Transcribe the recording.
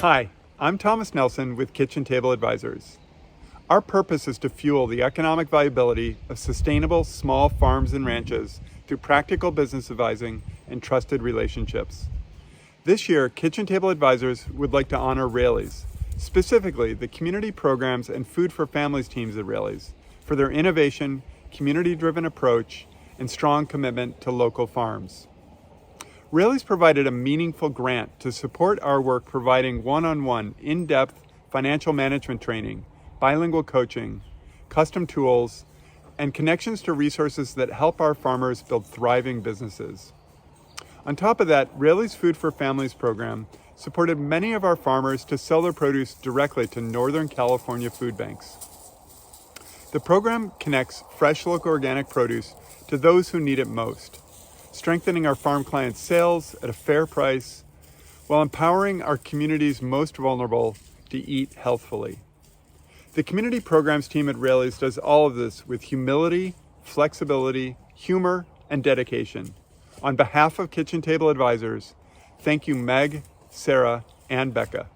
Hi, I'm Thomas Nelson with Kitchen Table Advisors. Our purpose is to fuel the economic viability of sustainable small farms and ranches through practical business advising and trusted relationships. This year, Kitchen Table Advisors would like to honor Raley's, specifically the community programs and Food for Families teams at Raley's, for their innovation, community-driven approach, and strong commitment to local farms. Raley's provided a meaningful grant to support our work providing one-on-one, in-depth financial management training, bilingual coaching, custom tools, and connections to resources that help our farmers build thriving businesses. On top of that, Raley's Food for Families program supported many of our farmers to sell their produce directly to Northern California food banks. The program connects fresh local organic produce to those who need it most, strengthening our farm clients' sales at a fair price, while empowering our community's most vulnerable to eat healthfully. The community programs team at Raley's does all of this with humility, flexibility, humor, and dedication. On behalf of Kitchen Table Advisors, thank you Meg, Sarah, and Becca.